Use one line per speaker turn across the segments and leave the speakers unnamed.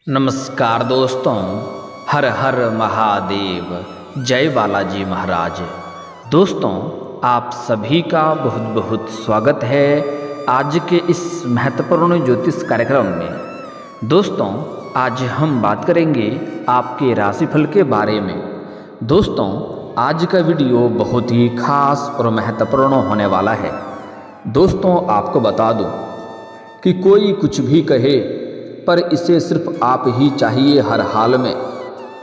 नमस्कार दोस्तों, हर हर महादेव, जय बालाजी महाराज। दोस्तों, आप सभी का बहुत बहुत स्वागत है आज के इस महत्वपूर्ण ज्योतिष कार्यक्रम में। दोस्तों, आज हम बात करेंगे आपके राशिफल के बारे में। दोस्तों, आज का वीडियो बहुत ही खास और महत्वपूर्ण होने वाला है। दोस्तों, आपको बता दूं कि कोई कुछ भी कहे पर इसे सिर्फ आप ही चाहिए। हर हाल में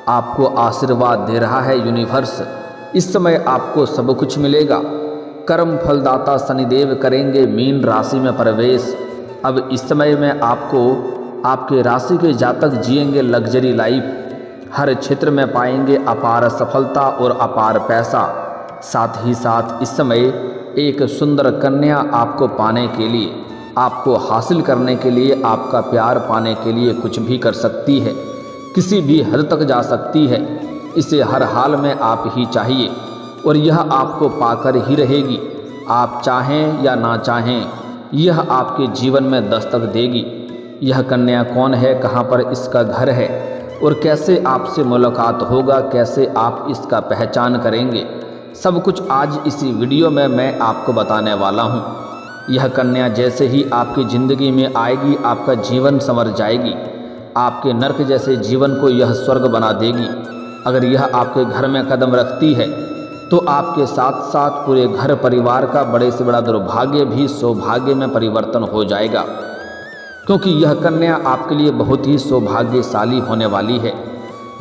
आपको आशीर्वाद दे रहा है यूनिवर्स। इस समय आपको सब कुछ मिलेगा। कर्म फलदाता शनिदेव करेंगे मीन राशि में प्रवेश। अब इस समय में आपको आपके राशि के जातक जिएंगे लग्जरी लाइफ। हर क्षेत्र में पाएंगे अपार सफलता और अपार पैसा। साथ ही साथ इस समय एक सुंदर कन्या आपको पाने के लिए, आपको हासिल करने के लिए, आपका प्यार पाने के लिए कुछ भी कर सकती है, किसी भी हद तक जा सकती है। इसे हर हाल में आप ही चाहिए और यह आपको पाकर ही रहेगी। आप चाहें या ना चाहें, यह आपके जीवन में दस्तक देगी। यह कन्या कौन है, कहाँ पर इसका घर है और कैसे आपसे मुलाकात होगा, कैसे आप इसका पहचान करेंगे, सब कुछ आज इसी वीडियो में मैं आपको बताने वाला हूँ। यह कन्या जैसे ही आपकी ज़िंदगी में आएगी, आपका जीवन संवर जाएगी। आपके नर्क जैसे जीवन को यह स्वर्ग बना देगी। अगर यह आपके घर में कदम रखती है तो आपके साथ साथ पूरे घर परिवार का बड़े से बड़ा दुर्भाग्य भी सौभाग्य में परिवर्तन हो जाएगा, क्योंकि यह कन्या आपके लिए बहुत ही सौभाग्यशाली होने वाली है।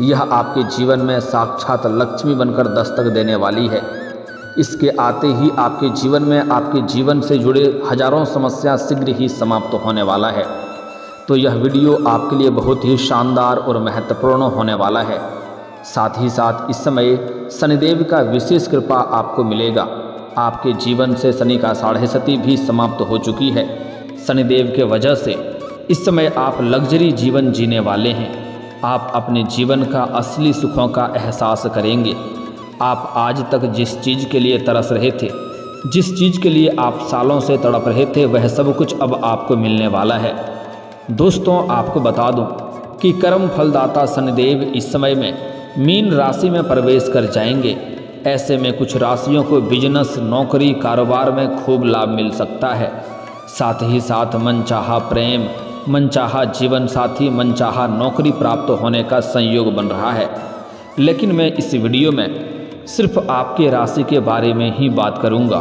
यह आपके जीवन में साक्षात लक्ष्मी बनकर दस्तक देने वाली है। इसके आते ही आपके जीवन में, आपके जीवन से जुड़े हजारों समस्या शीघ्र ही समाप्त होने वाला है। तो यह वीडियो आपके लिए बहुत ही शानदार और महत्वपूर्ण होने वाला है। साथ ही साथ इस समय शनिदेव का विशेष कृपा आपको मिलेगा। आपके जीवन से शनि का 6.5 भी समाप्त हो चुकी है। शनिदेव के वजह से इस समय आप लग्जरी जीवन जीने वाले हैं। आप अपने जीवन का असली सुखों का एहसास करेंगे। आप आज तक जिस चीज़ के लिए तरस रहे थे, जिस चीज़ के लिए आप सालों से तड़प रहे थे, वह सब कुछ अब आपको मिलने वाला है। दोस्तों, आपको बता दूं कि कर्म फलदाता शनिदेव इस समय में मीन राशि में प्रवेश कर जाएंगे। ऐसे में कुछ राशियों को बिजनेस, नौकरी, कारोबार में खूब लाभ मिल सकता है। साथ ही साथ मनचाहा प्रेम, मनचाहा जीवन साथी, मनचाहा नौकरी प्राप्त होने का संयोग बन रहा है। लेकिन मैं इस वीडियो में सिर्फ आपके राशि के बारे में ही बात करूंगा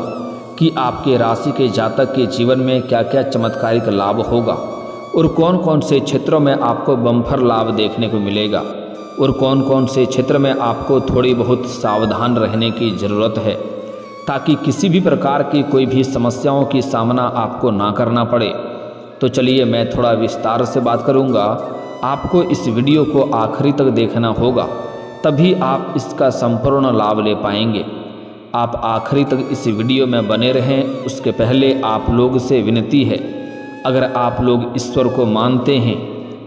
कि आपके राशि के जातक के जीवन में क्या क्या चमत्कारिक लाभ होगा और कौन कौन से क्षेत्रों में आपको बम्पर लाभ देखने को मिलेगा और कौन कौन से क्षेत्र में आपको थोड़ी बहुत सावधान रहने की ज़रूरत है, ताकि किसी भी प्रकार की कोई भी समस्याओं की सामना आपको ना करना पड़े। तो चलिए, मैं थोड़ा विस्तार से बात करूंगा। आपको इस वीडियो को आखिरी तक देखना होगा, तभी आप इसका संपूर्ण लाभ ले पाएंगे। आप आखिरी तक इस वीडियो में बने रहें। उसके पहले आप लोग से विनती है, अगर आप लोग ईश्वर को मानते हैं,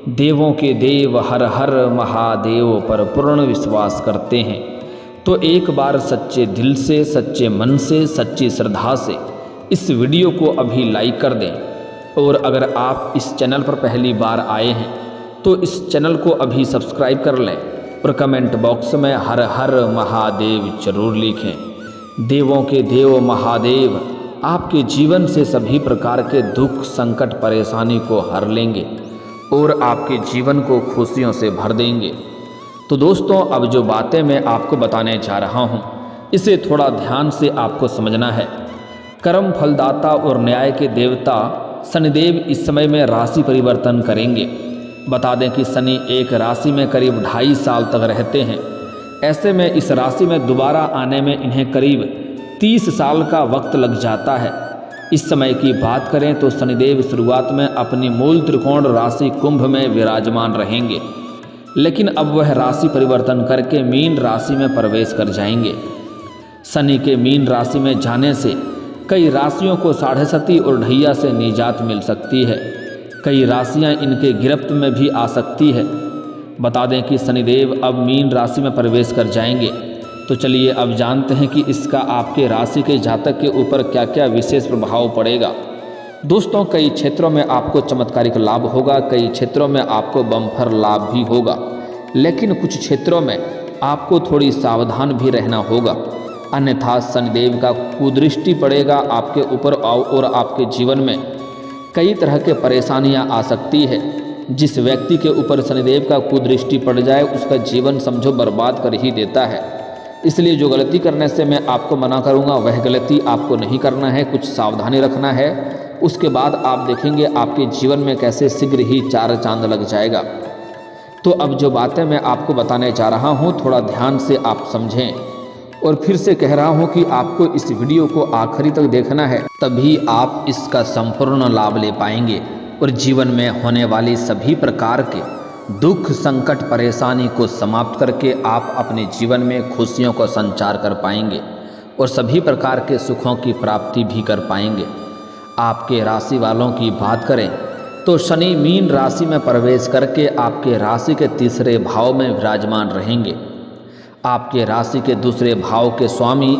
देवों के देव हर हर महादेव पर पूर्ण विश्वास करते हैं, तो एक बार सच्चे दिल से, सच्चे मन से, सच्ची श्रद्धा से इस वीडियो को अभी लाइक कर दें। और अगर आप इस चैनल पर पहली बार आए हैं तो इस चैनल को अभी सब्सक्राइब कर लें और कमेंट बॉक्स में हर हर महादेव जरूर लिखें। देवों के देव महादेव आपके जीवन से सभी प्रकार के दुख, संकट, परेशानी को हर लेंगे और आपके जीवन को खुशियों से भर देंगे। तो दोस्तों, अब जो बातें मैं आपको बताने जा रहा हूँ, इसे थोड़ा ध्यान से आपको समझना है। कर्म फलदाता और न्याय के देवता शनिदेव इस समय में राशि परिवर्तन करेंगे। बता दें कि शनि एक राशि में करीब 2.5 साल तक रहते हैं। ऐसे में इस राशि में दोबारा आने में इन्हें करीब 30 साल का वक्त लग जाता है। इस समय की बात करें तो शनिदेव शुरुआत में अपनी मूल त्रिकोण राशि कुंभ में विराजमान रहेंगे, लेकिन अब वह राशि परिवर्तन करके मीन राशि में प्रवेश कर जाएंगे। शनि के मीन राशि में जाने से कई राशियों को 6.5 और ढैया से निजात मिल सकती है। कई राशियां इनके गिरफ्त में भी आ सकती है। बता दें कि शनिदेव अब मीन राशि में प्रवेश कर जाएंगे। तो चलिए अब जानते हैं कि इसका आपके राशि के जातक के ऊपर क्या क्या विशेष प्रभाव पड़ेगा। दोस्तों, कई क्षेत्रों में आपको चमत्कारिक लाभ होगा, कई क्षेत्रों में आपको बम्पर लाभ भी होगा, लेकिन कुछ क्षेत्रों में आपको थोड़ी सावधान भी रहना होगा, अन्यथा शनिदेव का कुदृष्टि पड़ेगा आपके ऊपर और आपके जीवन में कई तरह के परेशानियां आ सकती है। जिस व्यक्ति के ऊपर शनिदेव का कुदृष्टि पड़ जाए उसका जीवन समझो बर्बाद कर ही देता है। इसलिए जो गलती करने से मैं आपको मना करूंगा वह गलती आपको नहीं करना है, कुछ सावधानी रखना है। उसके बाद आप देखेंगे आपके जीवन में कैसे शीघ्र ही चार चांद लग जाएगा। तो अब जो बातें मैं आपको बताने जा रहा हूँ थोड़ा ध्यान से आप समझें, और फिर से कह रहा हूँ कि आपको इस वीडियो को आखिरी तक देखना है, तभी आप इसका संपूर्ण लाभ ले पाएंगे और जीवन में होने वाली सभी प्रकार के दुख, संकट, परेशानी को समाप्त करके आप अपने जीवन में खुशियों का संचार कर पाएंगे और सभी प्रकार के सुखों की प्राप्ति भी कर पाएंगे। आपके राशि वालों की बात करें तो शनि मीन राशि में प्रवेश करके आपके राशि के तीसरे भाव में विराजमान रहेंगे। आपके राशि के दूसरे भाव के स्वामी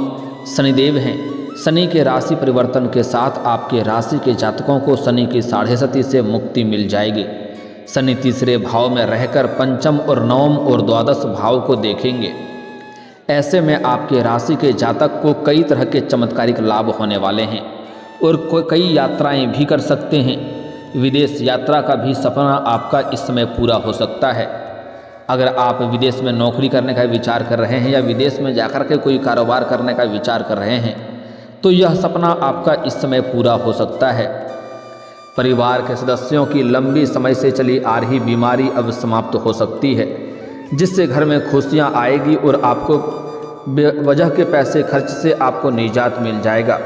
शनिदेव हैं। शनि के राशि परिवर्तन के साथ आपके राशि के जातकों को शनि की 7.5 से मुक्ति मिल जाएगी। शनि तीसरे भाव में रहकर पंचम और नवम और द्वादश भाव को देखेंगे। ऐसे में आपके राशि के जातक को कई तरह के चमत्कारिक लाभ होने वाले हैं और कई यात्राएं भी कर सकते हैं। विदेश यात्रा का भी सपना आपका इस समय पूरा हो सकता है। अगर आप विदेश में नौकरी करने का विचार कर रहे हैं या विदेश में जाकर के कोई कारोबार करने का विचार कर रहे हैं तो यह सपना आपका इस समय पूरा हो सकता है। परिवार के सदस्यों की लंबी समय से चली आ रही बीमारी अब समाप्त हो सकती है, जिससे घर में खुशियां आएगी और आपको वजह के पैसे खर्च से आपको निजात मिल जाएगा।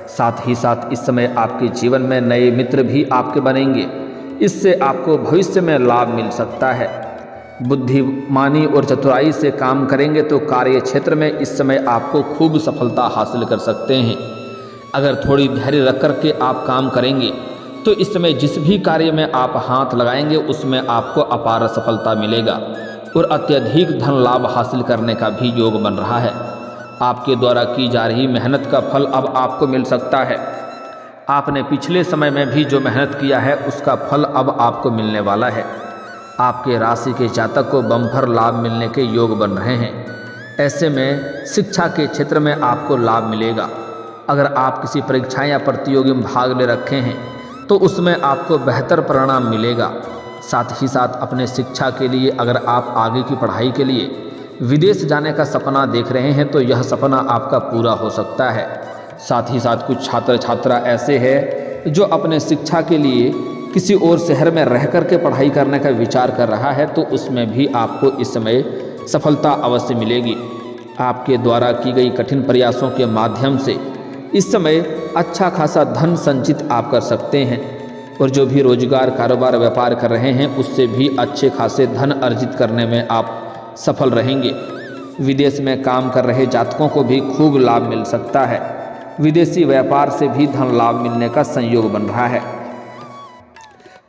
साथ ही साथ इस समय आपके जीवन में नए मित्र भी आपके बनेंगे, इससे आपको भविष्य में लाभ मिल सकता है। बुद्धिमानी और चतुराई से काम करेंगे तो कार्य क्षेत्र में इस समय आपको खूब सफलता हासिल कर सकते हैं। अगर थोड़ी धैर्य रख कर के आप काम करेंगे तो इस समय जिस भी कार्य में आप हाथ लगाएंगे उसमें आपको अपार सफलता मिलेगा और अत्यधिक धन लाभ हासिल करने का भी योग बन रहा है। आपके द्वारा की जा रही मेहनत का फल अब आपको मिल सकता है। आपने पिछले समय में भी जो मेहनत किया है उसका फल अब आपको मिलने वाला है। आपके राशि के जातक को बम्पर लाभ मिलने के योग बन रहे हैं। ऐसे में शिक्षा के क्षेत्र में आपको लाभ मिलेगा। अगर आप किसी परीक्षा या प्रतियोगी में भाग ले रखे हैं तो उसमें आपको बेहतर परिणाम मिलेगा। साथ ही साथ अपने शिक्षा के लिए अगर आप आगे की पढ़ाई के लिए विदेश जाने का सपना देख रहे हैं तो यह सपना आपका पूरा हो सकता है। साथ ही साथ कुछ छात्र छात्रा ऐसे हैं जो अपने शिक्षा के लिए किसी और शहर में रह कर के पढ़ाई करने का विचार कर रहा है तो उसमें भी आपको इस समय सफलता अवश्य मिलेगी। आपके द्वारा की गई कठिन प्रयासों के माध्यम से इस समय अच्छा खासा धन संचित आप कर सकते हैं और जो भी रोजगार, कारोबार, व्यापार कर रहे हैं उससे भी अच्छे खासे धन अर्जित करने में आप सफल रहेंगे। विदेश में काम कर रहे जातकों को भी खूब लाभ मिल सकता है। विदेशी व्यापार से भी धन लाभ मिलने का संयोग बन रहा है।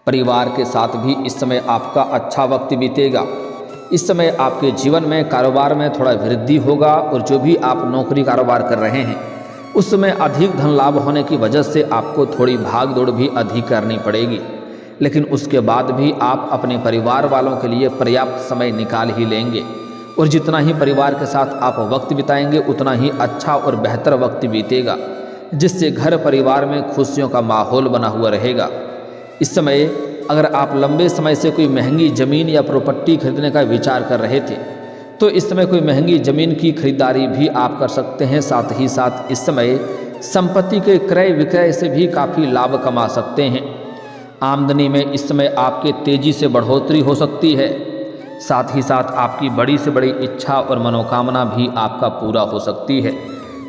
परिवार के साथ भी इस समय आपका अच्छा वक्त बीतेगा। इस समय आपके जीवन में कारोबार में थोड़ा वृद्धि होगा और जो भी आप नौकरी कारोबार कर रहे हैं उसमें अधिक धन लाभ होने की वजह से आपको थोड़ी भाग दौड़ भी अधिक करनी पड़ेगी, लेकिन उसके बाद भी आप अपने परिवार वालों के लिए पर्याप्त समय निकाल ही लेंगे और जितना ही परिवार के साथ आप वक्त बिताएंगे उतना ही अच्छा और बेहतर वक्त बीतेगा, जिससे घर परिवार में खुशियों का माहौल बना हुआ रहेगा। इस समय अगर आप लंबे समय से कोई महंगी ज़मीन या प्रॉपर्टी खरीदने का विचार कर रहे थे तो इस समय कोई महंगी ज़मीन की खरीदारी भी आप कर सकते हैं। साथ ही साथ इस समय संपत्ति के क्रय विक्रय से भी काफ़ी लाभ कमा सकते हैं। आमदनी में इस समय आपके तेज़ी से बढ़ोतरी हो सकती है। साथ ही साथ आपकी बड़ी से बड़ी इच्छा और मनोकामना भी आपका पूरा हो सकती है।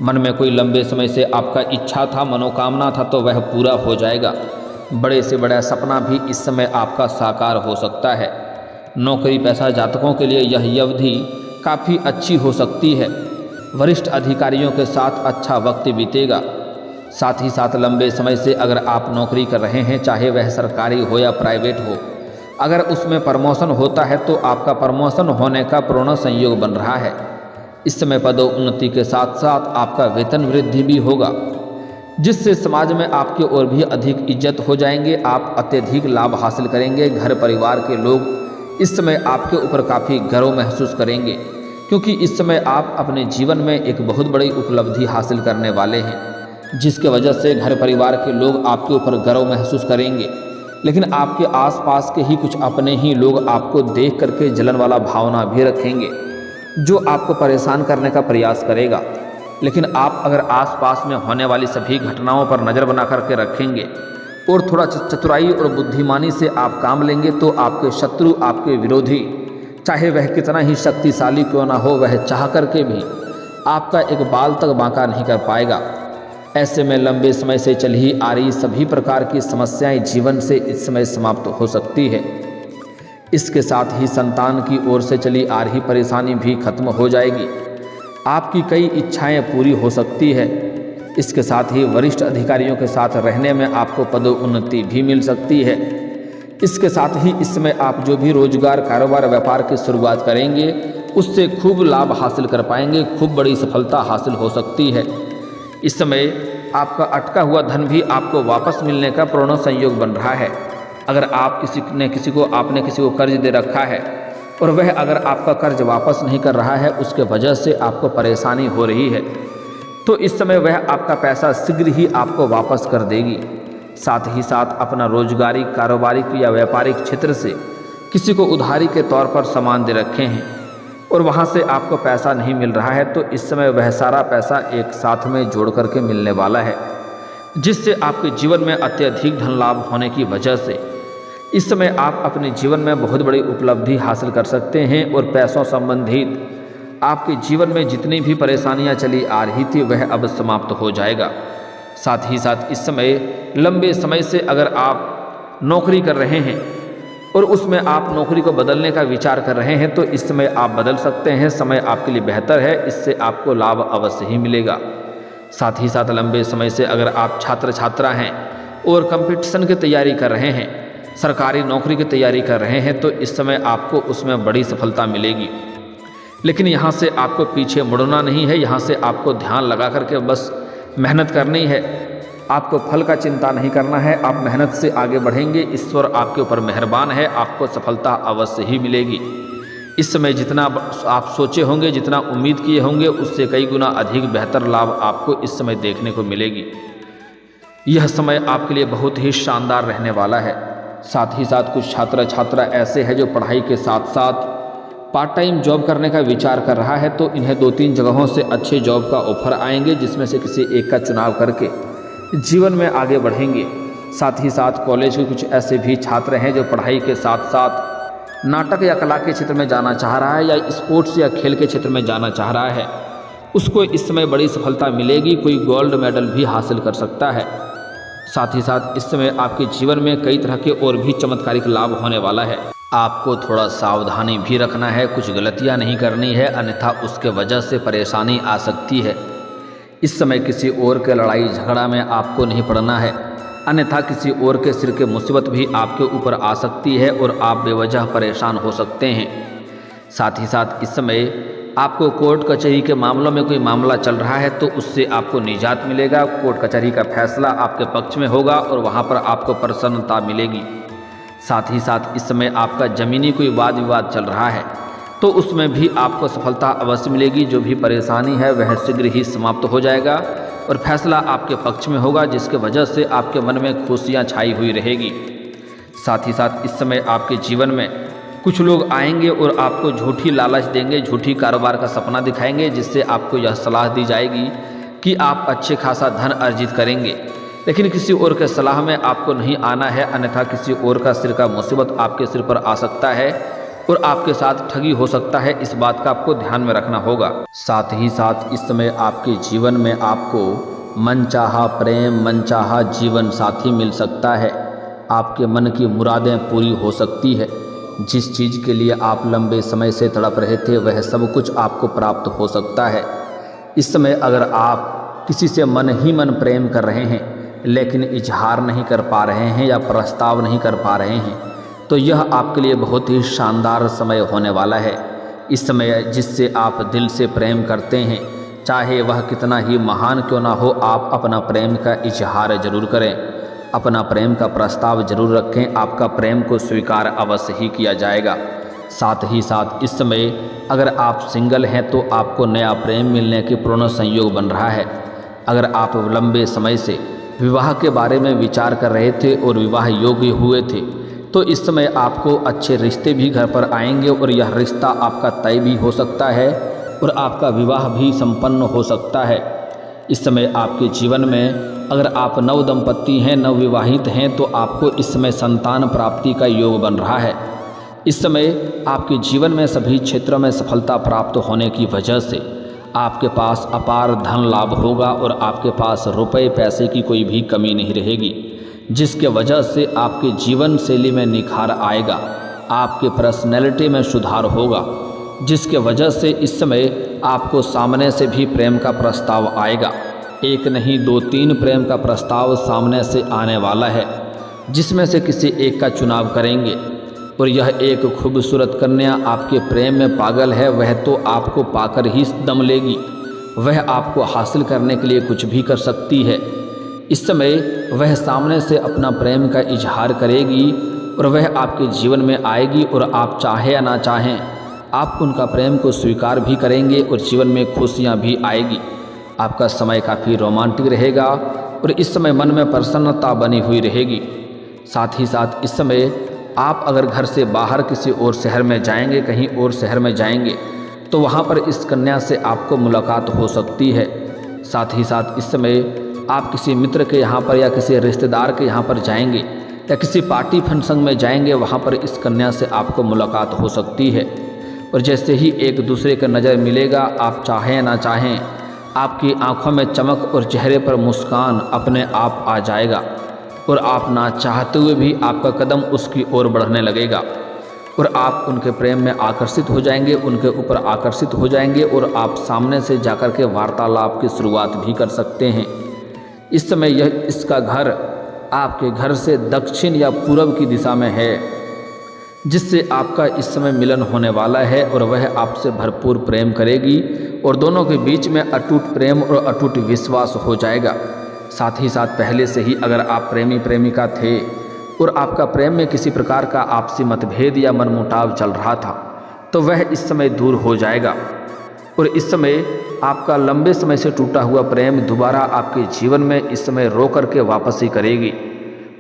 मन में कोई लंबे समय से आपका इच्छा था, मनोकामना था तो वह पूरा हो जाएगा। बड़े से बड़ा सपना भी इस समय आपका साकार हो सकता है। नौकरी पेशा जातकों के लिए यह अवधि काफ़ी अच्छी हो सकती है। वरिष्ठ अधिकारियों के साथ अच्छा वक्त बीतेगा। साथ ही साथ लंबे समय से अगर आप नौकरी कर रहे हैं, चाहे वह सरकारी हो या प्राइवेट हो, अगर उसमें प्रमोशन होता है तो आपका प्रमोशन होने का पूर्ण संयोग बन रहा है। इस समय पदोन्नति के साथ साथ आपका वेतन वृद्धि भी होगा। जिससे समाज में आपकी और भी अधिक इज्जत हो जाएंगे। आप अत्यधिक लाभ हासिल करेंगे। घर परिवार के लोग इस समय आपके ऊपर काफ़ी गर्व महसूस करेंगे, क्योंकि इस समय आप अपने जीवन में एक बहुत बड़ी उपलब्धि हासिल करने वाले हैं, जिसके वजह से घर परिवार के लोग आपके ऊपर गर्व महसूस करेंगे। लेकिन आपके आसपास के ही कुछ अपने ही लोग आपको देख करके जलन वाला भावना भी रखेंगे, जो आपको परेशान करने का प्रयास करेगा। लेकिन आप अगर आसपास में होने वाली सभी घटनाओं पर नज़र बना करके रखेंगे और थोड़ा चतुराई और बुद्धिमानी से आप काम लेंगे, तो आपके शत्रु, आपके विरोधी, चाहे वह कितना ही शक्तिशाली क्यों ना हो, वह चाह करके भी आपका एक बाल तक बांका नहीं कर पाएगा। ऐसे में लंबे समय से चली आ रही सभी प्रकार की समस्याएं जीवन से इस समय समाप्त हो सकती है। इसके साथ ही संतान की ओर से चली आ रही परेशानी भी खत्म हो जाएगी। आपकी कई इच्छाएं पूरी हो सकती है। इसके साथ ही वरिष्ठ अधिकारियों के साथ रहने में आपको पदोन्नति भी मिल सकती है। इसके साथ ही इस समय आप जो भी रोजगार, कारोबार, व्यापार की शुरुआत करेंगे, उससे खूब लाभ हासिल कर पाएंगे, खूब बड़ी सफलता हासिल हो सकती है। इस समय आपका अटका हुआ धन भी आपको वापस मिलने का पूर्ण संयोग बन रहा है। अगर आप आपने किसी को कर्ज दे रखा है और वह अगर आपका कर्ज वापस नहीं कर रहा है, उसके वजह से आपको परेशानी हो रही है, तो इस समय वह आपका पैसा शीघ्र ही आपको वापस कर देगी। साथ ही साथ अपना रोजगारी, कारोबारिक या व्यापारिक क्षेत्र से किसी को उधारी के तौर पर सामान दे रखे हैं और वहाँ से आपको पैसा नहीं मिल रहा है, तो इस समय वह सारा पैसा एक साथ में जोड़ करके मिलने वाला है, जिससे आपके जीवन में अत्यधिक धन लाभ होने की वजह से इस समय आप अपने जीवन में बहुत बड़ी उपलब्धि हासिल कर सकते हैं। और पैसों संबंधित आपके जीवन में जितनी भी परेशानियां चली आ रही थी, वह अब समाप्त हो जाएगा। साथ ही साथ इस समय लंबे समय से अगर आप नौकरी कर रहे हैं और उसमें आप नौकरी को बदलने का विचार कर रहे हैं, तो इस समय आप बदल सकते हैं। समय आपके लिए बेहतर है, इससे आपको लाभ अवश्य ही मिलेगा। साथ ही साथ लंबे समय से अगर आप छात्रा हैं और कंपटीशन की तैयारी कर रहे हैं, सरकारी नौकरी की तैयारी कर रहे हैं, तो इस समय आपको उसमें बड़ी सफलता मिलेगी। लेकिन यहाँ से आपको पीछे मुड़ना नहीं है, यहाँ से आपको ध्यान लगा करके बस मेहनत करनी है। आपको फल का चिंता नहीं करना है, आप मेहनत से आगे बढ़ेंगे। ईश्वर आपके ऊपर मेहरबान है, आपको सफलता अवश्य ही मिलेगी। इस समय जितना आप सोचे होंगे, जितना उम्मीद किए होंगे, उससे कई गुना अधिक बेहतर लाभ आपको इस समय देखने को मिलेगी। यह समय आपके लिए बहुत ही शानदार रहने वाला है। साथ ही साथ कुछ छात्रा ऐसे हैं जो पढ़ाई के साथ साथ पार्ट टाइम जॉब करने का विचार कर रहा है, तो इन्हें 2-3 जगहों से अच्छे जॉब का ऑफर आएंगे, जिसमें से किसी एक का चुनाव करके जीवन में आगे बढ़ेंगे। साथ ही साथ कॉलेज के कुछ ऐसे भी छात्र हैं जो पढ़ाई के साथ साथ नाटक या कला के क्षेत्र में जाना चाह रहा है, या स्पोर्ट्स या खेल के क्षेत्र में जाना चाह रहा है, उसको इस समय बड़ी सफलता मिलेगी। कोई गोल्ड मेडल भी हासिल कर सकता है। साथ ही साथ इस समय आपके जीवन में कई तरह के और भी चमत्कारिक लाभ होने वाला है। आपको थोड़ा सावधानी भी रखना है, कुछ गलतियां नहीं करनी है, अन्यथा उसके वजह से परेशानी आ सकती है। इस समय किसी और के लड़ाई झगड़ा में आपको नहीं पड़ना है, अन्यथा किसी और के सिर के मुसीबत भी आपके ऊपर आ सकती है और आप बेवजह परेशान हो सकते हैं। साथ ही साथ इस समय आपको कोर्ट कचहरी के मामलों में कोई मामला चल रहा है, तो उससे आपको निजात मिलेगा। कोर्ट कचहरी का फैसला आपके पक्ष में होगा और वहाँ पर आपको प्रसन्नता मिलेगी। साथ ही साथ इस समय आपका ज़मीनी कोई वाद विवाद चल रहा है, तो उसमें भी आपको सफलता अवश्य मिलेगी। जो भी परेशानी है वह शीघ्र ही समाप्त हो जाएगा और फैसला आपके पक्ष में होगा, जिसके वजह से आपके मन में खुशियाँ छाई हुई रहेगी। साथ ही साथ इस समय आपके जीवन में कुछ लोग आएंगे और आपको झूठी लालच देंगे, झूठी कारोबार का सपना दिखाएंगे, जिससे आपको यह सलाह दी जाएगी कि आप अच्छे खासा धन अर्जित करेंगे। लेकिन किसी और के सलाह में आपको नहीं आना है, अन्यथा किसी और का सिर का मुसीबत आपके सिर पर आ सकता है और आपके साथ ठगी हो सकता है। इस बात का आपको ध्यान में रखना होगा। साथ ही साथ इस समय आपके जीवन में आपको मनचाहा प्रेम, मनचाहा जीवन साथी मिल सकता है। आपके मन की मुरादें पूरी हो सकती है। जिस चीज़ के लिए आप लंबे समय से तड़प रहे थे, वह सब कुछ आपको प्राप्त हो सकता है। इस समय अगर आप किसी से मन ही मन प्रेम कर रहे हैं, लेकिन इजहार नहीं कर पा रहे हैं या प्रस्ताव नहीं कर पा रहे हैं, तो यह आपके लिए बहुत ही शानदार समय होने वाला है। इस समय जिससे आप दिल से प्रेम करते हैं, चाहे वह कितना ही महान क्यों ना हो, आप अपना प्रेम का इजहार जरूर करें, अपना प्रेम का प्रस्ताव जरूर रखें। आपका प्रेम को स्वीकार अवश्य ही किया जाएगा। साथ ही साथ इस समय अगर आप सिंगल हैं तो आपको नया प्रेम मिलने के पूर्ण संयोग बन रहा है। अगर आप लंबे समय से विवाह के बारे में विचार कर रहे थे और विवाह योग्य हुए थे तो इस समय आपको अच्छे रिश्ते भी घर पर आएंगे और यह रिश्ता आपका तय भी हो सकता है और आपका विवाह भी संपन्न हो सकता है। इस समय आपके जीवन में अगर आप नव दंपत्ति हैं, नव विवाहित हैं तो आपको इस समय संतान प्राप्ति का योग बन रहा है। इस समय आपके जीवन में सभी क्षेत्रों में सफलता प्राप्त होने की वजह से आपके पास अपार धन लाभ होगा और आपके पास रुपए पैसे की कोई भी कमी नहीं रहेगी, जिसके वजह से आपके जीवन शैली में निखार आएगा, आपके पर्सनैलिटी में सुधार होगा, जिसके वजह से इस समय आपको सामने से भी प्रेम का प्रस्ताव आएगा। एक नहीं 2-3 प्रेम का प्रस्ताव सामने से आने वाला है, जिसमें से किसी एक का चुनाव करेंगे और यह एक खूबसूरत कन्या आपके प्रेम में पागल है। वह तो आपको पाकर ही दम लेगी, वह आपको हासिल करने के लिए कुछ भी कर सकती है। इस समय वह सामने से अपना प्रेम का इजहार करेगी और वह आपके जीवन में आएगी और आप चाहे या ना चाहें आप उनका प्रेम को स्वीकार भी करेंगे और जीवन में खुशियाँ भी आएगी। आपका समय काफ़ी रोमांटिक रहेगा और इस समय मन में प्रसन्नता बनी हुई रहेगी। साथ ही साथ इस समय आप अगर घर से बाहर किसी और शहर में जाएंगे, कहीं और शहर में जाएंगे तो वहाँ पर इस कन्या से आपको मुलाकात हो सकती है। साथ ही साथ इस समय आप किसी मित्र के यहाँ पर या किसी रिश्तेदार के यहाँ पर जाएंगे या किसी पार्टी फंक्शन में जाएंगे, वहाँ पर इस कन्या से आपको मुलाकात हो सकती है। और जैसे ही एक दूसरे का नज़र मिलेगा, आप चाहें ना चाहें आपकी आंखों में चमक और चेहरे पर मुस्कान अपने आप आ जाएगा और आप ना चाहते हुए भी आपका कदम उसकी ओर बढ़ने लगेगा और आप उनके प्रेम में आकर्षित हो जाएंगे, उनके ऊपर आकर्षित हो जाएंगे और आप सामने से जाकर के वार्तालाप की शुरुआत भी कर सकते हैं। इस समय इसका घर आपके घर से दक्षिण या पूर्व की दिशा में है, जिससे आपका इस समय मिलन होने वाला है और वह आपसे भरपूर प्रेम करेगी और दोनों के बीच में अटूट प्रेम और अटूट विश्वास हो जाएगा। साथ ही साथ पहले से ही अगर आप प्रेमी प्रेमिका थे और आपका प्रेम में किसी प्रकार का आपसी मतभेद या मनमुटाव चल रहा था तो वह इस समय दूर हो जाएगा और इस समय आपका लंबे समय से टूटा हुआ प्रेम दोबारा आपके जीवन में इस समय रो करके वापस ही करेगी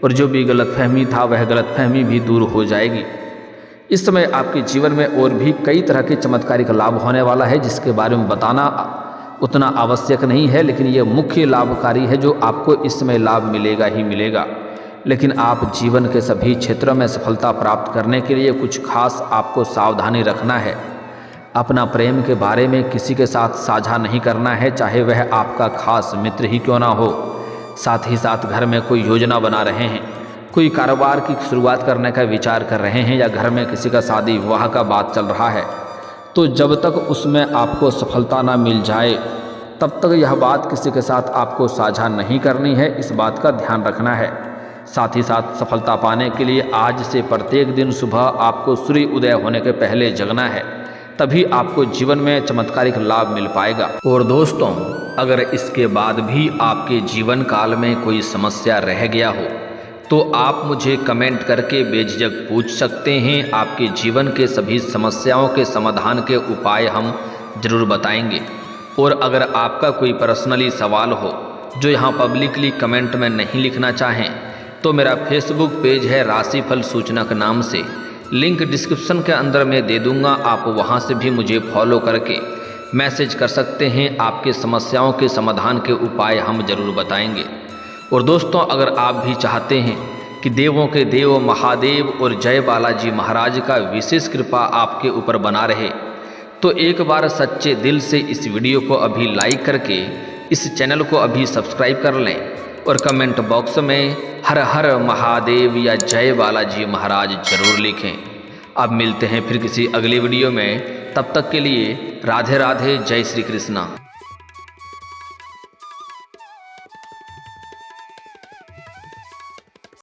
और जो भी गलतफहमी था वह गलतफहमी भी दूर हो जाएगी। इस समय आपके जीवन में और भी कई तरह के चमत्कारिक लाभ होने वाला है, जिसके बारे में बताना उतना आवश्यक नहीं है, लेकिन ये मुख्य लाभकारी है जो आपको इस समय लाभ मिलेगा ही मिलेगा। लेकिन आप जीवन के सभी क्षेत्रों में सफलता प्राप्त करने के लिए कुछ खास आपको सावधानी रखना है। अपना प्रेम के बारे में किसी के साथ साझा नहीं करना है, चाहे वह आपका खास मित्र ही क्यों ना हो। साथ ही साथ घर में कोई योजना बना रहे हैं, कोई कारोबार की शुरुआत करने का विचार कर रहे हैं या घर में किसी का शादी विवाह का बात चल रहा है तो जब तक उसमें आपको सफलता ना मिल जाए तब तक यह बात किसी के साथ आपको साझा नहीं करनी है, इस बात का ध्यान रखना है। साथ ही साथ सफलता पाने के लिए आज से प्रत्येक दिन सुबह आपको सूर्य उदय होने के पहले जगना है, तभी आपको जीवन में चमत्कारिक लाभ मिल पाएगा। और दोस्तों, अगर इसके बाद भी आपके जीवन काल में कोई समस्या रह गया हो तो आप मुझे कमेंट करके बेझिझक पूछ सकते हैं। आपके जीवन के सभी समस्याओं के समाधान के उपाय हम जरूर बताएंगे। और अगर आपका कोई पर्सनली सवाल हो जो यहाँ पब्लिकली कमेंट में नहीं लिखना चाहें तो मेरा फेसबुक पेज है राशिफल सूचनक नाम से, लिंक डिस्क्रिप्शन के अंदर मैं दे दूँगा, आप वहाँ से भी मुझे फॉलो करके मैसेज कर सकते हैं। आपके समस्याओं के समाधान के उपाय हम जरूर बताएंगे। और दोस्तों, अगर आप भी चाहते हैं कि देवों के देव महादेव और जय बालाजी महाराज का विशेष कृपा आपके ऊपर बना रहे तो एक बार सच्चे दिल से इस वीडियो को अभी लाइक करके इस चैनल को अभी सब्सक्राइब कर लें और कमेंट बॉक्स में हर हर महादेव या जय बालाजी महाराज जरूर लिखें। अब मिलते हैं फिर किसी अगली वीडियो में, तब तक के लिए राधे राधे, जय श्री कृष्णा।